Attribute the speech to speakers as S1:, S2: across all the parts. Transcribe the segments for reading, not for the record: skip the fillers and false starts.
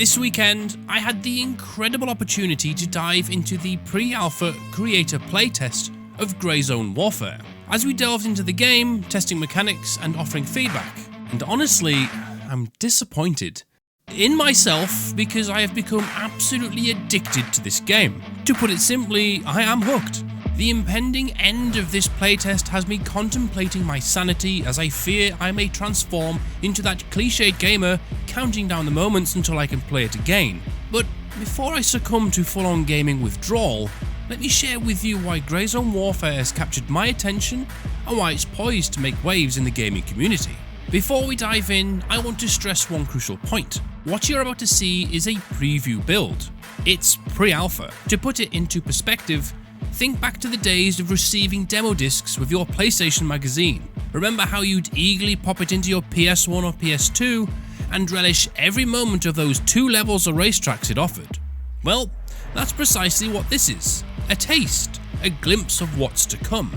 S1: This weekend, I had the incredible opportunity to dive into the pre-alpha Creator Playtest of Greyzone Warfare, as we delved into the game, testing mechanics and offering feedback. And honestly, I'm disappointed in myself because I have become absolutely addicted to this game. To put it simply, I am hooked. The impending end of this playtest has me contemplating my sanity as I fear I may transform into that cliched gamer counting down the moments until I can play it again. But before I succumb to full-on gaming withdrawal, let me share with you why Greyzone Warfare has captured my attention and why it's poised to make waves in the gaming community. Before we dive in, I want to stress one crucial point. What you're about to see is a preview build. It's pre-alpha. To put it into perspective, think back to the days of receiving demo discs with your PlayStation magazine. Remember how you'd eagerly pop it into your PS1 or PS2 and relish every moment of those 2 levels of racetracks it offered? Well, that's precisely what this is. A taste, a glimpse of what's to come.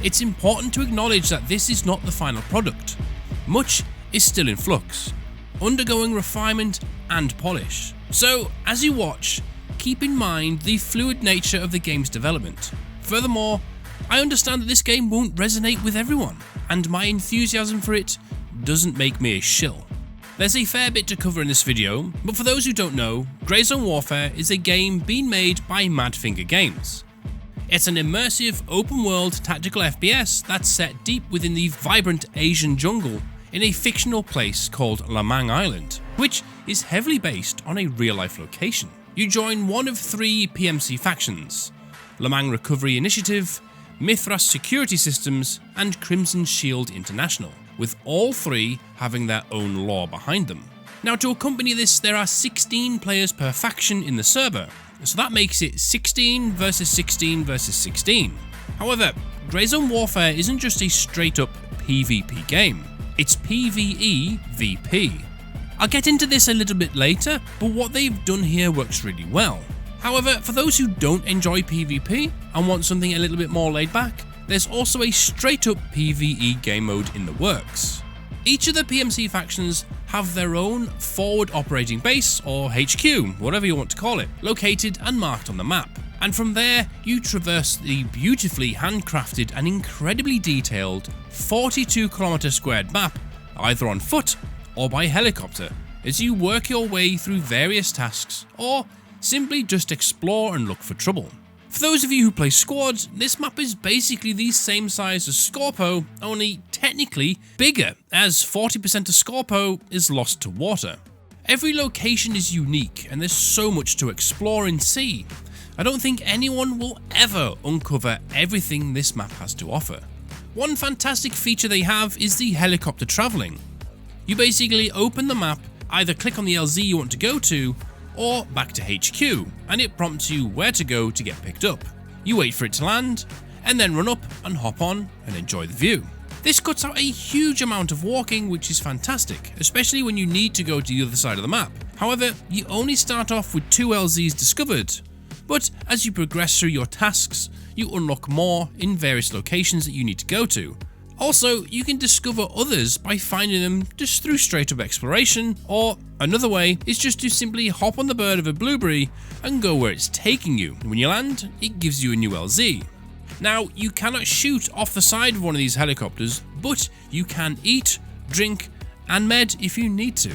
S1: It's important to acknowledge that this is not the final product. Much is still in flux, undergoing refinement and polish. So, as you watch, keep in mind the fluid nature of the game's development. Furthermore, I understand that this game won't resonate with everyone, and my enthusiasm for it doesn't make me a shill. There's a fair bit to cover in this video, but for those who don't know, Greyzone Warfare is a game being made by Madfinger Games. It's an immersive, open-world tactical FPS that's set deep within the vibrant Asian jungle in a fictional place called Lamang Island, which is heavily based on a real-life location. You join one of 3 PMC factions: Lamang Recovery Initiative, Mithras Security Systems, and Crimson Shield International, with all 3 having their own lore behind them. Now, to accompany this, there are 16 players per faction in the server, so that makes it 16 versus 16 versus 16. However, Greyzone Warfare isn't just a straight-up PvP game, it's PvE VP. I'll get into this a little bit later, but what they've done here works really well. However, for those who don't enjoy PvP and want something a little bit more laid back, there's also a straight-up PvE game mode in the works. Each of the PMC factions have their own forward operating base, or HQ, whatever you want to call it, located and marked on the map. And from there, you traverse the beautifully handcrafted and incredibly detailed 42km² map, either on foot or by helicopter, as you work your way through various tasks, or simply just explore and look for trouble. For those of you who play squads, this map is basically the same size as Scorpo, only technically bigger, as 40% of Scorpo is lost to water. Every location is unique, and there's so much to explore and see. I don't think anyone will ever uncover everything this map has to offer. One fantastic feature they have is the helicopter travelling. You basically open the map, either click on the LZ you want to go to, or back to HQ, and it prompts you where to go to get picked up. You wait for it to land, and then run up and hop on and enjoy the view. This cuts out a huge amount of walking, which is fantastic, especially when you need to go to the other side of the map. However, you only start off with 2 LZs discovered, but as you progress through your tasks, you unlock more in various locations that you need to go to. Also, you can discover others by finding them just through straight up exploration, or another way is just to simply hop on the bird of a blueberry and go where it's taking you. When you land, it gives you a new LZ. Now, you cannot shoot off the side of one of these helicopters, but you can eat, drink, and med if you need to.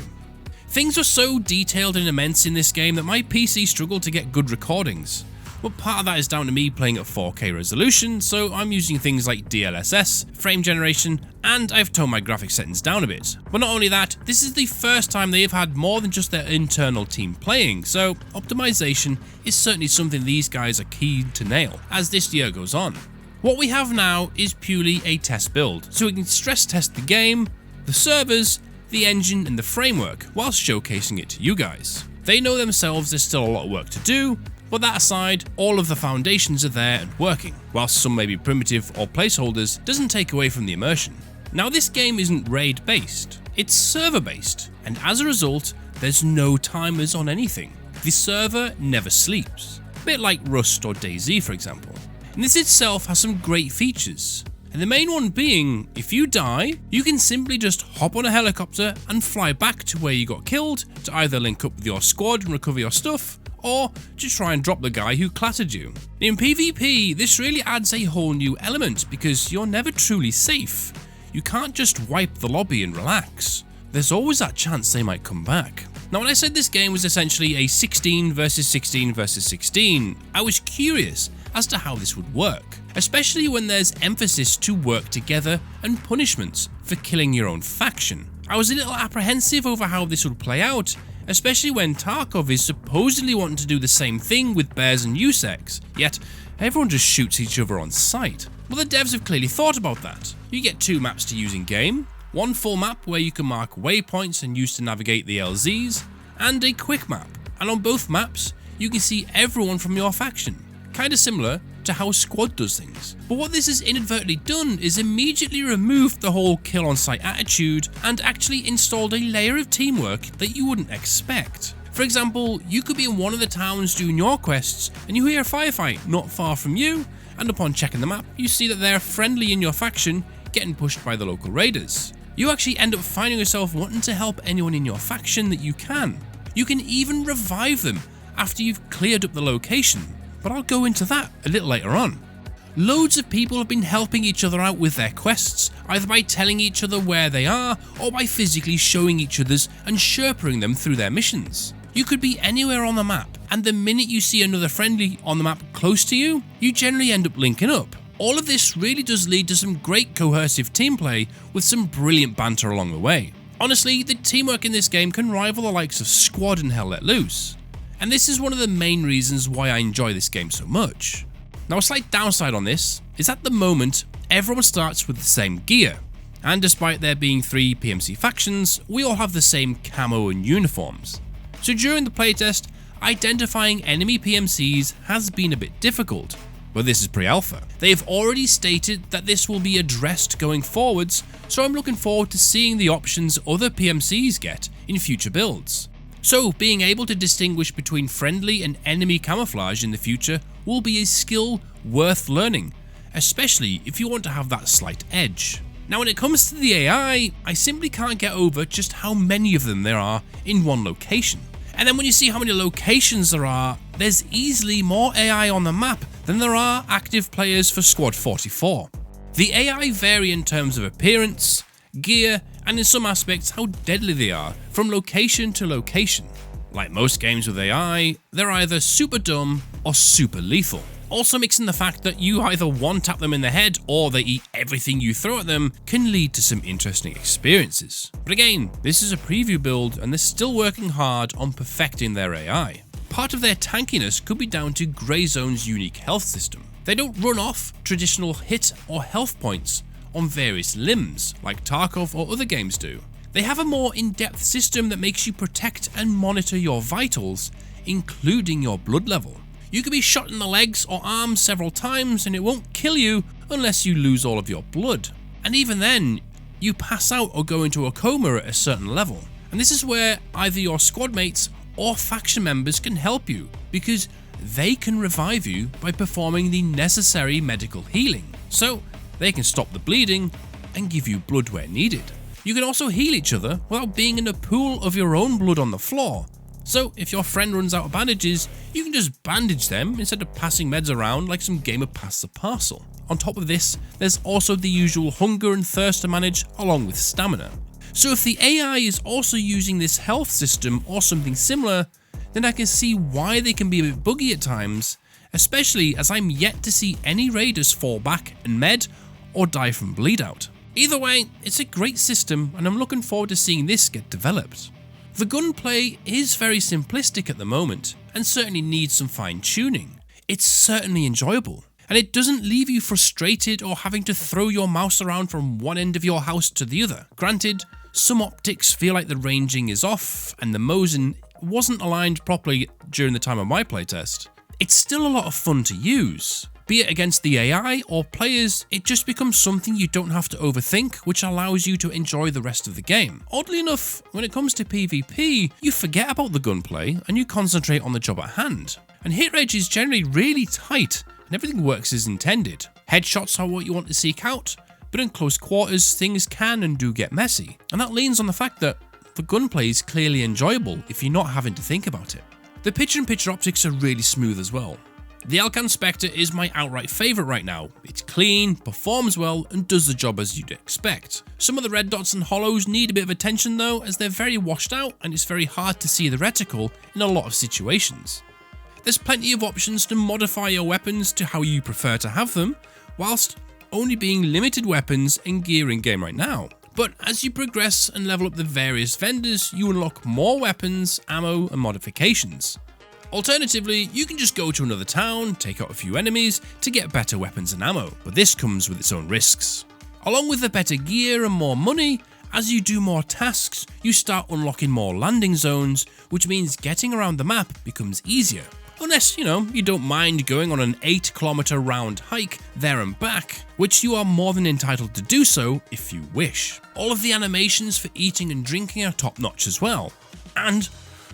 S1: Things are so detailed and immense in this game that my PC struggled to get good recordings. But part of that is down to me playing at 4K resolution, so I'm using things like DLSS, frame generation, and I've toned my graphics settings down a bit. But not only that, this is the first time they have had more than just their internal team playing, so optimization is certainly something these guys are keen to nail as this year goes on. What we have now is purely a test build, so we can stress test the game, the servers, the engine, and the framework whilst showcasing it to you guys. They know themselves there's still a lot of work to do, but that aside, all of the foundations are there and working, whilst some may be primitive or placeholders, doesn't take away from the immersion. Now, this game isn't raid based, it's server based, and as a result, there's no timers on anything. The server never sleeps, a bit like Rust or DayZ for example. And this itself has some great features. And the main one being, if you die, you can simply just hop on a helicopter and fly back to where you got killed to either link up with your squad and recover your stuff, or to try and drop the guy who clattered you. In PvP, this really adds a whole new element because you're never truly safe. You can't just wipe the lobby and relax. There's always that chance they might come back. Now, when I said this game was essentially a 16 versus 16 versus 16, I was curious as to how this would work, especially when there's emphasis to work together and punishments for killing your own faction. I was a little apprehensive over how this would play out, especially when Tarkov is supposedly wanting to do the same thing with Bears and Usex, yet everyone just shoots each other on sight. Well, the devs have clearly thought about that. You get 2 maps to use in game, one full map where you can mark waypoints and use to navigate the LZs, and a quick map, and on both maps you can see everyone from your faction, kinda similar to how Squad does things. But what this has inadvertently done is immediately removed the whole kill on sight attitude and actually installed a layer of teamwork that you wouldn't expect. For example, you could be in one of the towns doing your quests and you hear a firefight not far from you, and upon checking the map you see that they're friendly in your faction getting pushed by the local raiders. You actually end up finding yourself wanting to help anyone in your faction that you can. You can even revive them after you've cleared up the location, but I'll go into that a little later on. Loads of people have been helping each other out with their quests, either by telling each other where they are or by physically showing each other's and sherpering them through their missions. You could be anywhere on the map, and the minute you see another friendly on the map close to you, you generally end up linking up. All of this really does lead to some great cohesive team play with some brilliant banter along the way. Honestly, the teamwork in this game can rival the likes of Squad and Hell Let Loose, and this is one of the main reasons why I enjoy this game so much. Now, a slight downside on this is at the moment everyone starts with the same gear, and despite there being 3 PMC factions, we all have the same camo and uniforms. So during the playtest, identifying enemy PMCs has been a bit difficult. But this is pre-alpha. They have already stated that this will be addressed going forwards, so I'm looking forward to seeing the options other PMCs get in future builds. So being able to distinguish between friendly and enemy camouflage in the future will be a skill worth learning, especially if you want to have that slight edge. Now, when it comes to the AI, I simply can't get over just how many of them there are in one location. And then when you see how many locations there are, there's easily more AI on the map than there are active players for Squad 44. The AI vary in terms of appearance, gear, and in some aspects how deadly they are from location to location. Like most games with AI, they're either super dumb or super lethal. Also mixing the fact that you either one-tap them in the head or they eat everything you throw at them can lead to some interesting experiences. But again, this is a preview build and they're still working hard on perfecting their AI. Part of their tankiness could be down to Greyzone's unique health system. They don't run off traditional hit or health points on various limbs like Tarkov or other games do. They have a more in-depth system that makes you protect and monitor your vitals, including your blood level. You could be shot in the legs or arms several times and it won't kill you unless you lose all of your blood. And even then, you pass out or go into a coma at a certain level. And this is where either your squad mates or faction members can help you, because they can revive you by performing the necessary medical healing. So they can stop the bleeding and give you blood where needed. You can also heal each other without being in a pool of your own blood on the floor. So if your friend runs out of bandages, you can just bandage them instead of passing meds around like some gamer pass the parcel. On top of this, there's also the usual hunger and thirst to manage along with stamina. So if the AI is also using this health system or something similar, then I can see why they can be a bit buggy at times, especially as I'm yet to see any raiders fall back and med or die from bleed out. Either way, it's a great system and I'm looking forward to seeing this get developed. The gunplay is very simplistic at the moment and certainly needs some fine tuning. It's certainly enjoyable and it doesn't leave you frustrated or having to throw your mouse around from one end of your house to the other. Granted, some optics feel like the ranging is off and the Mosin wasn't aligned properly during the time of my playtest. It's still a lot of fun to use. Be it against the AI or players, it just becomes something you don't have to overthink, which allows you to enjoy the rest of the game. Oddly enough, when it comes to PvP, you forget about the gunplay and you concentrate on the job at hand. And hit reg is generally really tight, and everything works as intended. Headshots are what you want to seek out, but in close quarters things can and do get messy, and that leans on the fact that the gunplay is clearly enjoyable if you're not having to think about it. The picture-in-picture optics are really smooth as well. The Alcan Spectre is my outright favourite right now. It's clean, performs well, and does the job as you'd expect. Some of the red dots and hollows need a bit of attention though, as they're very washed out and it's very hard to see the reticle in a lot of situations. There's plenty of options to modify your weapons to how you prefer to have them, whilst only being limited weapons and gear in game right now. But as you progress and level up the various vendors, you unlock more weapons, ammo, and modifications. Alternatively, you can just go to another town, take out a few enemies to get better weapons and ammo, but this comes with its own risks. Along with the better gear and more money, as you do more tasks, you start unlocking more landing zones, which means getting around the map becomes easier. Unless, you don't mind going on an 8-kilometer round hike there and back, which you are more than entitled to do so if you wish. All of the animations for eating and drinking are top notch as well. And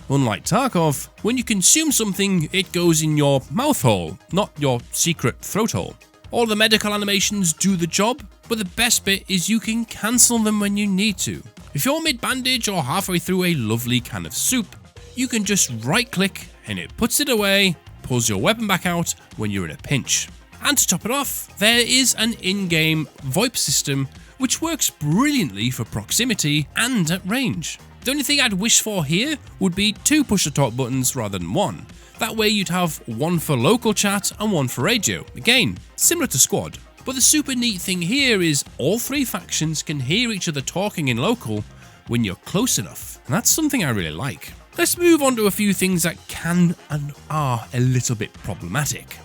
S1: unlike Tarkov, when you consume something, it goes in your mouth hole, not your secret throat hole. All the medical animations do the job, but the best bit is you can cancel them when you need to. If you're mid-bandage or halfway through a lovely can of soup, you can just right-click and it puts it away, pulls your weapon back out when you're in a pinch. And to top it off, there is an in-game VOIP system which works brilliantly for proximity and at range. The only thing I'd wish for here would be 2 push-to-talk buttons rather than 1. That way you'd have one for local chat and one for radio. Again, similar to Squad. But the super neat thing here is all 3 factions can hear each other talking in local when you're close enough. And that's something I really like. Let's move on to a few things that can and are a little bit problematic.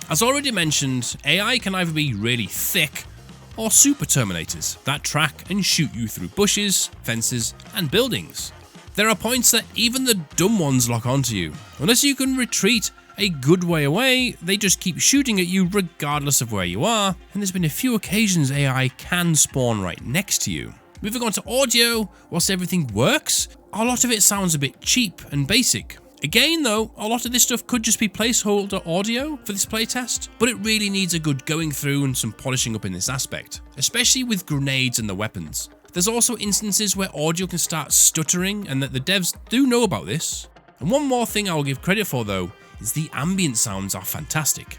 S1: As already mentioned, AI can either be really thick or super terminators that track and shoot you through bushes, fences, and buildings. There are points that even the dumb ones lock onto you. Unless you can retreat a good way away, they just keep shooting at you regardless of where you are, and there's been a few occasions AI can spawn right next to you. Moving on to audio, whilst everything works, a lot of it sounds a bit cheap and basic. Again though, a lot of this stuff could just be placeholder audio for this playtest, but it really needs a good going through and some polishing up in this aspect, especially with grenades and the weapons. There's also instances where audio can start stuttering and that the devs do know about this. And one more thing I'll give credit for though, is the ambient sounds are fantastic.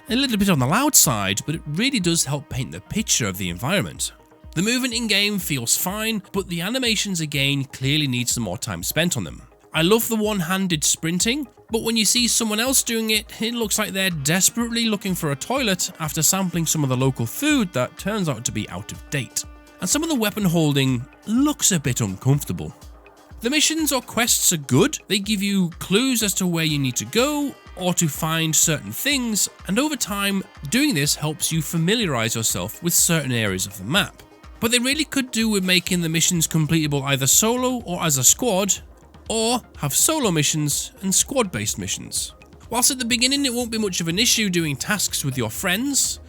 S1: A little bit on the loud side, but it really does help paint the picture of the environment. The movement in-game feels fine, but the animations again clearly need some more time spent on them. I love the one-handed sprinting, but when you see someone else doing it, it looks like they're desperately looking for a toilet after sampling some of the local food that turns out to be out of date. And some of the weapon holding looks a bit uncomfortable. The missions or quests are good, they give you clues as to where you need to go or to find certain things, and over time, doing this helps you familiarise yourself with certain areas of the map. But they really could do with making the missions completable either solo or as a squad, or have solo missions and squad-based missions. Whilst at the beginning it won't be much of an issue doing tasks with your friends,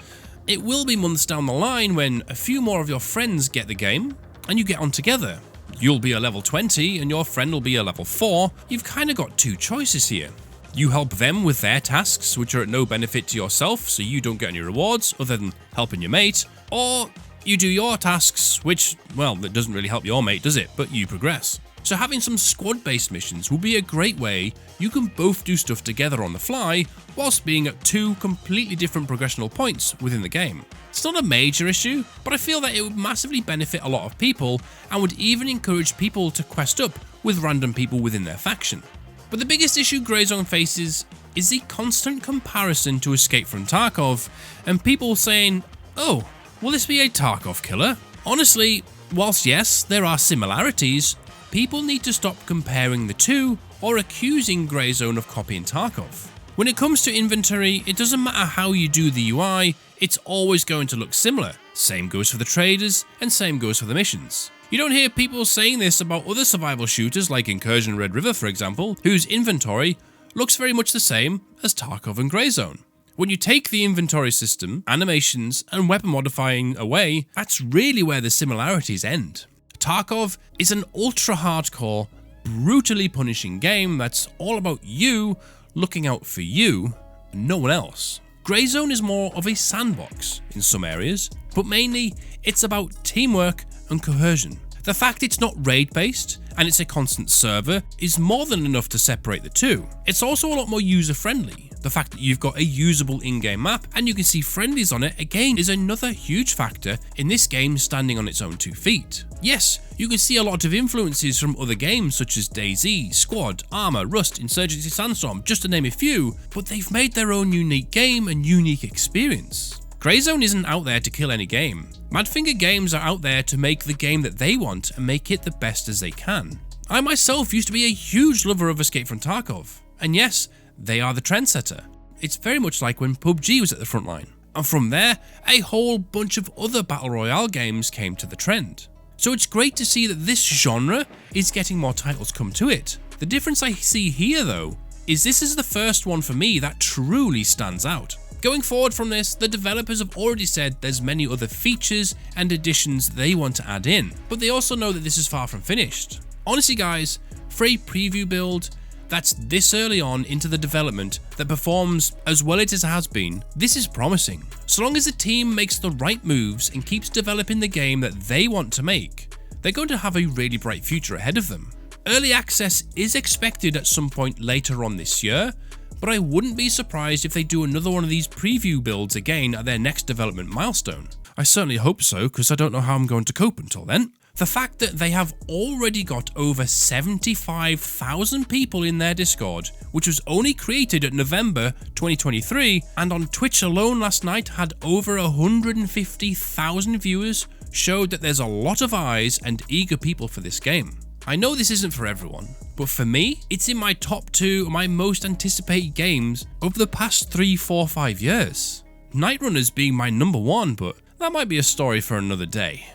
S1: it will be months down the line when a few more of your friends get the game and you get on together. You'll be a level 20 and your friend will be a level 4. You've kind of got 2 choices here. You help them with their tasks, which are at no benefit to yourself, so you don't get any rewards other than helping your mate, or you do your tasks, which, well, that doesn't really help your mate, does it? But you progress. So having some squad-based missions will be a great way you can both do stuff together on the fly, whilst being at 2 completely different progressional points within the game. It's not a major issue, but I feel that it would massively benefit a lot of people, and would even encourage people to quest up with random people within their faction. But the biggest issue Greyzone faces is the constant comparison to Escape from Tarkov, and people saying, oh, will this be a Tarkov killer? Honestly, whilst yes, there are similarities, people need to stop comparing the two or accusing Greyzone of copying Tarkov. When it comes to inventory, it doesn't matter how you do the UI, it's always going to look similar. Same goes for the traders, and same goes for the missions. You don't hear people saying this about other survival shooters like Incursion Red River for example, whose inventory looks very much the same as Tarkov and Greyzone. When you take the inventory system, animations, and weapon modifying away, that's really where the similarities end. Tarkov is an ultra-hardcore, brutally punishing game that's all about you looking out for you and no one else. Greyzone is more of a sandbox in some areas, but mainly it's about teamwork and cohesion. The fact it's not raid based and it's a constant server is more than enough to separate the two. It's also a lot more user friendly. The fact that you've got a usable in-game map and you can see friendlies on it again is another huge factor in this game standing on its own 2 feet. Yes, you can see a lot of influences from other games such as DayZ, Squad, Arma, Rust, Insurgency Sandstorm, just to name a few, but they've made their own unique game and unique experience. Greyzone isn't out there to kill any game. Madfinger Games are out there to make the game that they want and make it the best as they can. I myself used to be a huge lover of Escape from Tarkov, and yes, they are the trendsetter. It's very much like when PUBG was at the front line, and from there, a whole bunch of other Battle Royale games came to the trend. So it's great to see that this genre is getting more titles come to it. The difference I see here though, is this is the first one for me that truly stands out. Going forward from this, the developers have already said there's many other features and additions they want to add in, but they also know that this is far from finished. Honestly guys, for a preview build that's this early on into the development that performs as well as it has been, this is promising. So long as the team makes the right moves and keeps developing the game that they want to make, they're going to have a really bright future ahead of them. Early access is expected at some point later on this year, but I wouldn't be surprised if they do another one of these preview builds again at their next development milestone. I certainly hope so, because I don't know how I'm going to cope until then. The fact that they have already got over 75,000 people in their Discord, which was only created at November 2023, and on Twitch alone last night had over 150,000 viewers, showed that there's a lot of eyes and eager people for this game. I know this isn't for everyone, but for me, it's in my top 2 of my most anticipated games over the past 3, 4, 5 years. Nightrunner's being my number 1, but that might be a story for another day.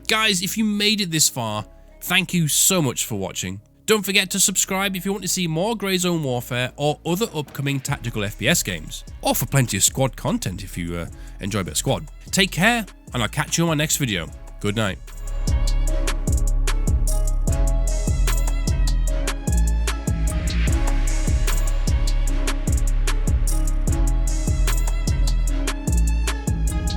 S1: Guys, if you made it this far, thank you so much for watching. Don't forget to subscribe if you want to see more Greyzone Warfare or other upcoming tactical FPS games, or for plenty of squad content if you enjoy a bit of squad. Take care, and I'll catch you on my next video. Good night.